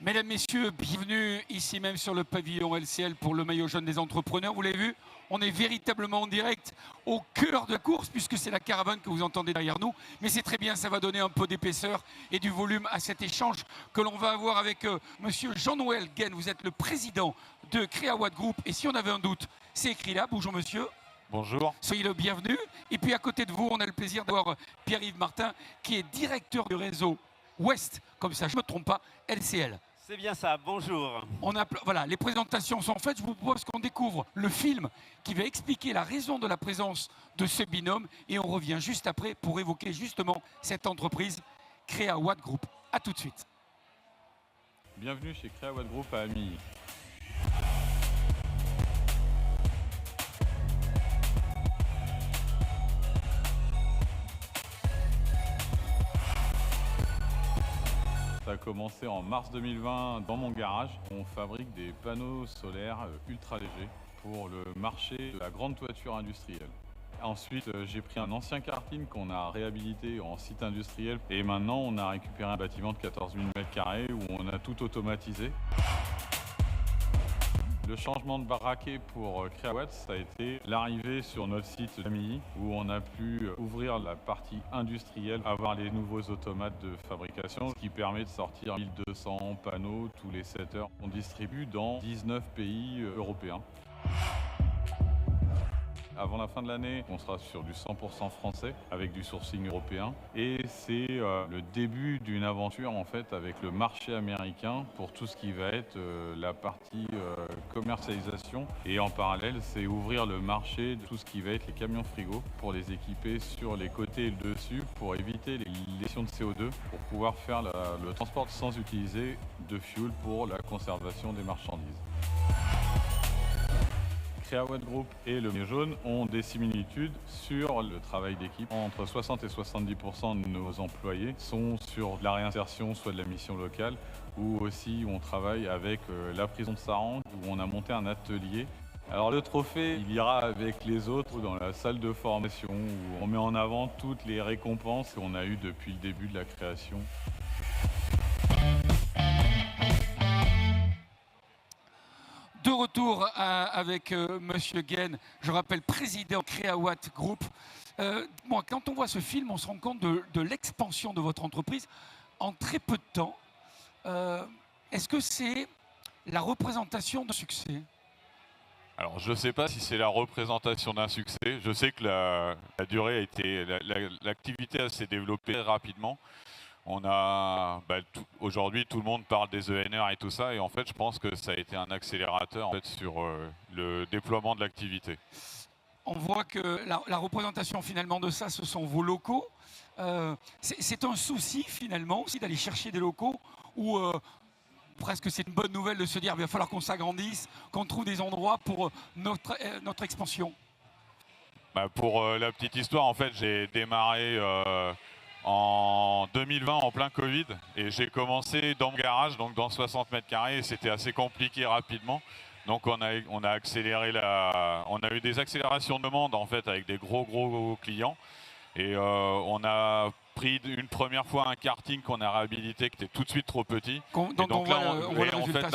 Mesdames, Messieurs, bienvenue ici même sur le pavillon LCL pour le maillot jaune des entrepreneurs. Vous l'avez vu, on est véritablement en direct au cœur de la course puisque c'est la caravane que vous entendez derrière nous. Mais c'est très bien, ça va donner un peu d'épaisseur et du volume à cet échange que l'on va avoir avec Monsieur Jean-Noël Gaine. Vous êtes le président de Créawatt Group et si on avait un doute, c'est écrit là. Bonjour monsieur. Bonjour. Soyez le bienvenu. Et puis à côté de vous, on a le plaisir d'avoir Pierre-Yves Martin qui est directeur du réseau Ouest, comme ça je ne me trompe pas, LCL. C'est bien ça, bonjour. Voilà, les présentations sont faites. Je vous propose qu'on découvre le film qui va expliquer la raison de la présence de ce binôme. Et on revient juste après pour évoquer justement cette entreprise Créawatt Group. A tout de suite. Bienvenue chez Créawatt Group à Amilly. Ça a commencé en mars 2020 dans mon garage. On fabrique des panneaux solaires ultra légers pour le marché de la grande toiture industrielle. Ensuite, j'ai pris un ancien karting qu'on a réhabilité en site industriel et maintenant on a récupéré un bâtiment de 14 000 m² où on a tout automatisé. Le changement de braquet pour Créawatt, ça a été l'arrivée sur notre site d'Amilly où on a pu ouvrir la partie industrielle, avoir les nouveaux automates de fabrication, ce qui permet de sortir 1200 panneaux tous les 7 heures. On distribue dans 19 pays européens. Avant la fin de l'année, on sera sur du 100% français avec du sourcing européen. Et c'est le début d'une aventure en fait avec le marché américain pour tout ce qui va être la partie commercialisation. Et en parallèle, c'est ouvrir le marché de tout ce qui va être les camions frigo pour les équiper sur les côtés et le dessus pour éviter les émissions de CO2 pour pouvoir faire le transport sans utiliser de fuel pour la conservation des marchandises. Créawatt Group et le maillot jaune ont des similitudes sur le travail d'équipe. Entre 60 et 70% de nos employés sont sur de la réinsertion, soit de la mission locale, ou aussi on travaille avec la prison de Saran, où on a monté un atelier. Alors le trophée, il ira avec les autres dans la salle de formation, où on met en avant toutes les récompenses qu'on a eues depuis le début de la création. De retour avec Monsieur Gaine, je rappelle président Créawatt Group. Quand on voit ce film, on se rend compte de l'expansion de votre entreprise en très peu de temps. Est-ce que c'est la représentation d'un succès ? Alors je ne sais pas si c'est la représentation d'un succès. Je sais que la durée a été, l'activité s'est développée très rapidement. On a aujourd'hui tout le monde parle des ENR et tout ça et en fait je pense que ça a été un accélérateur en fait, sur le déploiement de l'activité. On voit que la représentation finalement de ça, ce sont vos locaux. C'est un souci finalement aussi d'aller chercher des locaux où presque c'est une bonne nouvelle de se dire qu'il va falloir qu'on s'agrandisse, qu'on trouve des endroits pour notre expansion. Pour la petite histoire, en fait j'ai démarré en 2020 en plein Covid et j'ai commencé dans mon garage, donc dans 60 m² et c'était assez compliqué rapidement. Donc on a accéléré on a eu des accélérations de demande en fait avec des gros clients et on a pris une première fois un karting qu'on a réhabilité qui était tout de suite trop petit. Donc là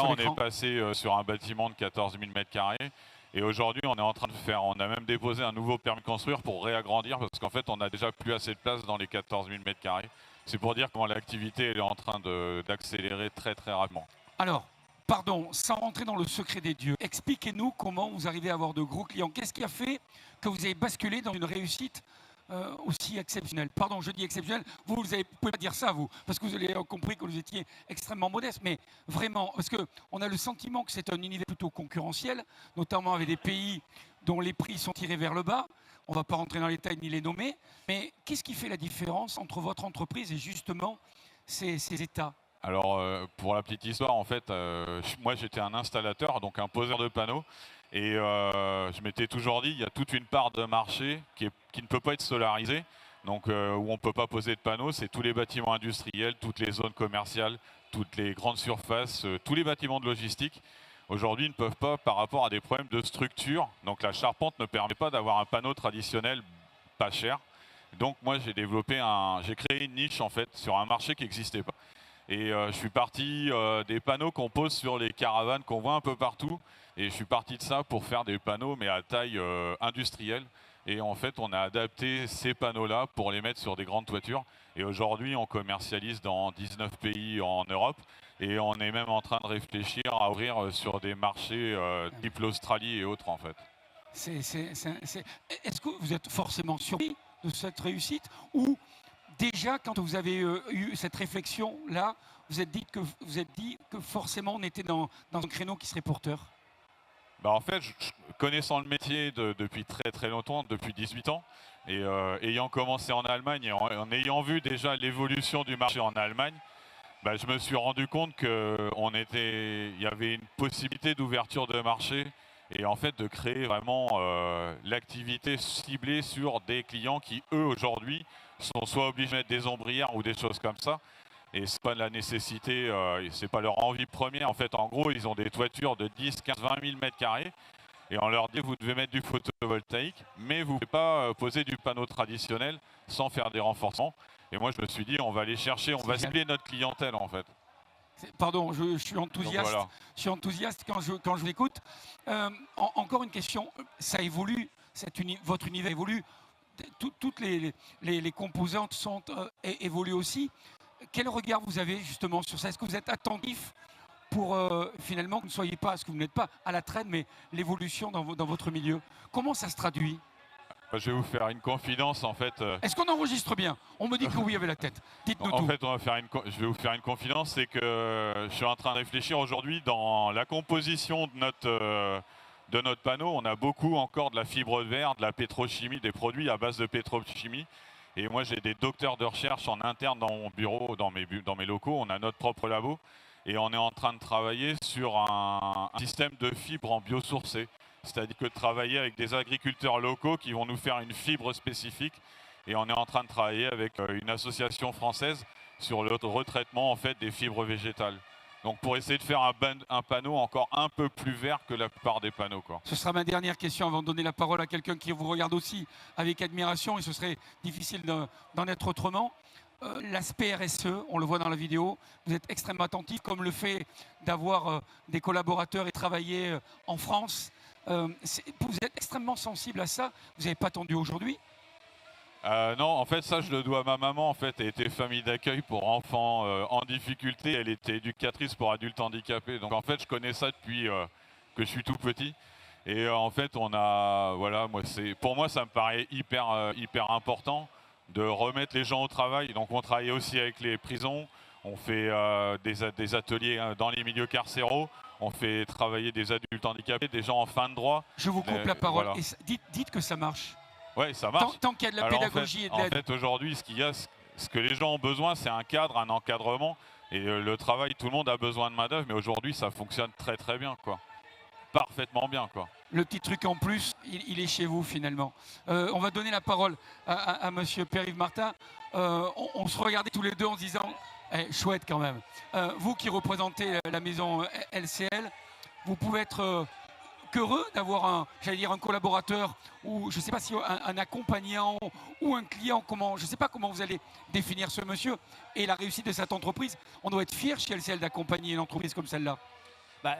on est passé sur un bâtiment de 14 000 m². Et aujourd'hui, on est en train de on a même déposé un nouveau permis de construire pour réagrandir parce qu'en fait, on n'a déjà plus assez de place dans les 14 000 m². C'est pour dire comment l'activité est en train d'accélérer très rapidement. Alors, pardon, sans rentrer dans le secret des dieux, expliquez-nous comment vous arrivez à avoir de gros clients. Qu'est-ce qui a fait que vous avez basculé dans une réussite aussi exceptionnelle? Pardon, je dis exceptionnelle, vous ne pouvez pas dire ça, vous, parce que vous avez compris que vous étiez extrêmement modeste, mais vraiment, parce qu'on a le sentiment que c'est un univers plutôt concurrentiel, notamment avec des pays dont les prix sont tirés vers le bas. On ne va pas rentrer dans les détails ni les nommer, mais qu'est-ce qui fait la différence entre votre entreprise et justement ces États? Alors, pour la petite histoire, en fait, moi j'étais un installateur, donc un poseur de panneaux. Et je m'étais toujours dit, il y a toute une part de marché qui ne peut pas être solarisée, donc où on ne peut pas poser de panneaux, c'est tous les bâtiments industriels, toutes les zones commerciales, toutes les grandes surfaces, tous les bâtiments de logistique. Aujourd'hui, ne peuvent pas par rapport à des problèmes de structure. Donc la charpente ne permet pas d'avoir un panneau traditionnel pas cher. Donc moi j'ai créé une niche en fait sur un marché qui n'existait pas. Et je suis parti des panneaux qu'on pose sur les caravanes qu'on voit un peu partout. Et je suis parti de ça pour faire des panneaux, mais à taille industrielle. Et en fait, on a adapté ces panneaux-là pour les mettre sur des grandes toitures. Et aujourd'hui, on commercialise dans 19 pays en Europe. Et on est même en train de réfléchir à ouvrir sur des marchés type l'Australie et autres, en fait. Est-ce que vous êtes forcément surpris de cette réussite ou déjà, quand vous avez eu cette réflexion-là, vous êtes dit que forcément on était dans un créneau qui serait porteur? Bah en fait, connaissant le métier depuis très très longtemps, depuis 18 ans, et ayant commencé en Allemagne et en ayant vu déjà l'évolution du marché en Allemagne, bah, je me suis rendu compte qu'il y avait une possibilité d'ouverture de marché et en fait de créer vraiment l'activité ciblée sur des clients qui, eux, aujourd'hui, sont soit obligés de mettre des ombrières ou des choses comme ça. Et c'est pas de la nécessité, c'est pas leur envie première. En fait, en gros, ils ont des toitures de 10, 15, 20 000 mètres carrés. Et on leur dit, vous devez mettre du photovoltaïque, mais vous ne pouvez pas poser du panneau traditionnel sans faire des renforcements. Et moi, je me suis dit, on va aller chercher, on va cibler notre clientèle, en fait. Pardon, je suis enthousiaste. Voilà. Je suis enthousiaste quand je l'écoute. Encore une question, ça évolue, votre univers évolue, toutes les composantes évoluent aussi. Quel regard vous avez justement sur ça? Est-ce que vous êtes attentif pour finalement que vous ne soyez pas, ce que vous n'êtes pas à la traîne, mais l'évolution dans votre milieu? Comment ça se traduit? Je vais vous faire une confidence en fait. Est-ce qu'on enregistre bien? On me dit que oui avec la tête. Dites-nous tout. En fait, je vais vous faire une confidence, c'est que je suis en train de réfléchir aujourd'hui dans la composition de notre panneau. On a beaucoup encore de la fibre de verre, de la pétrochimie, des produits à base de pétrochimie. Et moi, j'ai des docteurs de recherche en interne dans mon bureau, dans mes locaux. On a notre propre labo. Et on est en train de travailler sur un système de fibres en biosourcé. C'est-à-dire que de travailler avec des agriculteurs locaux qui vont nous faire une fibre spécifique. Et on est en train de travailler avec une association française sur le retraitement en fait, des fibres végétales. Donc pour essayer de faire un panneau encore un peu plus vert que la plupart des panneaux, quoi. Ce sera ma dernière question avant de donner la parole à quelqu'un qui vous regarde aussi avec admiration et ce serait difficile d'en être autrement. L'aspect RSE, on le voit dans la vidéo, vous êtes extrêmement attentif, comme le fait d'avoir des collaborateurs et travailler en France. Vous êtes extrêmement sensible à ça, vous n'avez pas attendu aujourd'hui? Non, en fait, ça, je le dois à ma maman. En fait, elle était famille d'accueil pour enfants en difficulté. Elle était éducatrice pour adultes handicapés. Donc, en fait, je connais ça depuis que je suis tout petit. Et en fait, voilà, pour moi, ça me paraît hyper important de remettre les gens au travail. Donc, on travaille aussi avec les prisons. On fait des ateliers dans les milieux carcéraux. On fait travailler des adultes handicapés, des gens en fin de droit. Je vous coupe la parole. Voilà. Et dites que ça marche. Oui, ça marche. Tant qu'il y a de la pédagogie et de l'aide. En fait, aujourd'hui, ce que les gens ont besoin, c'est un cadre, un encadrement. Et le travail, tout le monde a besoin de main-d'œuvre, mais aujourd'hui, ça fonctionne très très bien, quoi. Parfaitement bien, quoi. Le petit truc en plus, il est chez vous finalement. On va donner la parole à monsieur Pierre-Yves Martin. On se regardait tous les deux en se disant, chouette quand même. Vous qui représentez la maison LCL, vous pouvez être qu'heureux d'avoir un collaborateur ou je ne sais pas si un accompagnant ou un client, je ne sais pas comment vous allez définir ce monsieur et la réussite de cette entreprise. On doit être fier chez LCL d'accompagner une entreprise comme celle-là. Bah,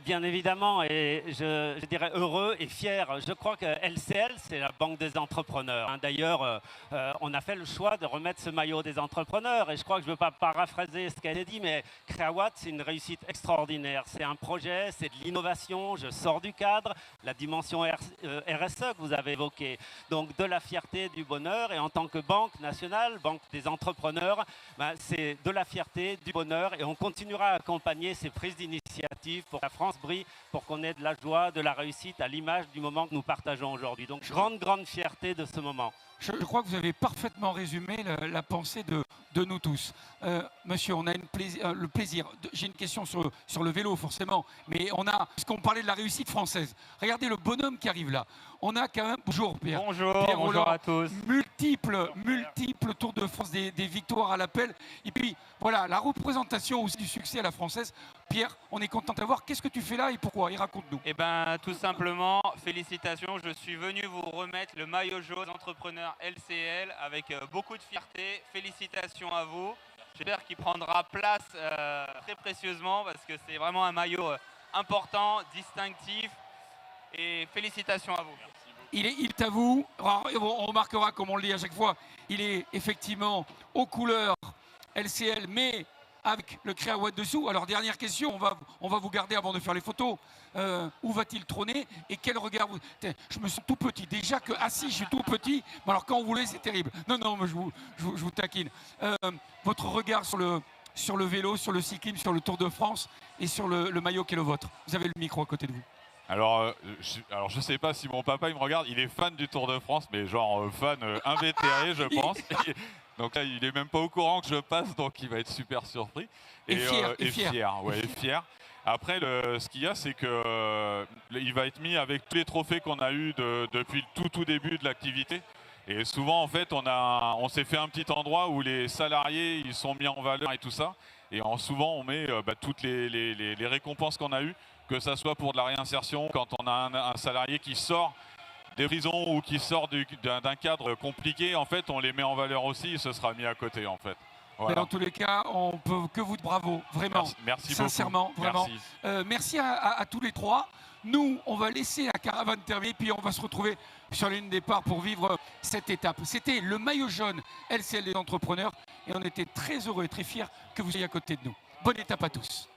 bien évidemment, et je dirais heureux et fier. Je crois que LCL, c'est la banque des entrepreneurs. D'ailleurs, on a fait le choix de remettre ce maillot des entrepreneurs. Et je crois que je ne veux pas paraphraser ce qu'elle a dit, mais Creawatt, c'est une réussite extraordinaire. C'est un projet, c'est de l'innovation. Je sors du cadre, la dimension RSE que vous avez évoquée. Donc de la fierté, du bonheur. Et en tant que banque nationale, banque des entrepreneurs, bah, c'est de la fierté, du bonheur. Et on continuera à accompagner ces prises d'initiative pour que la France brille, pour qu'on ait de la joie, de la réussite à l'image du moment que nous partageons aujourd'hui. Donc, grande fierté de ce moment. Je crois que vous avez parfaitement résumé la pensée de nous tous. Monsieur, on a le plaisir. J'ai une question sur le vélo, forcément. Mais puisqu'on parlait de la réussite française, regardez le bonhomme qui arrive là. On a quand même... Bonjour Pierre. Bonjour à tous. Multiples Tours de France, des victoires à l'appel. Et puis, voilà, la représentation aussi du succès à la française. Pierre, on est content de voir. Qu'est-ce que tu fais là et pourquoi? Et raconte-nous. Eh bien, tout simplement, félicitations. Je suis venu vous remettre le maillot jaune entrepreneur LCL avec beaucoup de fierté. Félicitations à vous. J'espère qu'il prendra place très précieusement parce que c'est vraiment un maillot important, distinctif. Et félicitations à vous. Il est à vous. On remarquera, comme on le dit à chaque fois, il est effectivement aux couleurs LCL, mais avec le Créaouet dessous. Alors, dernière question, on va vous garder avant de faire les photos. Où va-t-il trôner et quel regard vous... Je me sens tout petit. Déjà que assis, je suis tout petit. Mais alors, quand vous voulez, c'est terrible. Non, mais je vous taquine. Votre regard sur le vélo, sur le cyclisme, sur le Tour de France et sur le maillot qui est le vôtre. Vous avez le micro à côté de vous. Alors, je sais pas si mon papa il me regarde, il est fan du Tour de France, mais genre fan invétéré, je pense. Donc là, il est même pas au courant que je passe, donc il va être super surpris. Et fier. Ouais, et fier. Après, ce qu'il y a, c'est que il va être mis avec tous les trophées qu'on a eu depuis le tout début de l'activité. Et souvent, en fait, on s'est fait un petit endroit où les salariés ils sont mis en valeur et tout ça. Et souvent, on met toutes les récompenses qu'on a eues, que ça soit pour de la réinsertion, quand on a un salarié qui sort des prisons ou qui sort d'un cadre compliqué, en fait, on les met en valeur aussi et ce sera mis à côté, en fait. Voilà. Mais dans tous les cas, on peut que vous bravo, vraiment. Merci sincèrement, beaucoup. vraiment. Merci, merci à tous les trois. Nous, on va laisser la caravane terminer, puis on va se retrouver sur la ligne de départ pour vivre cette étape. C'était le maillot jaune LCL des entrepreneurs et on était très heureux et très fiers que vous soyez à côté de nous. Bonne étape à tous.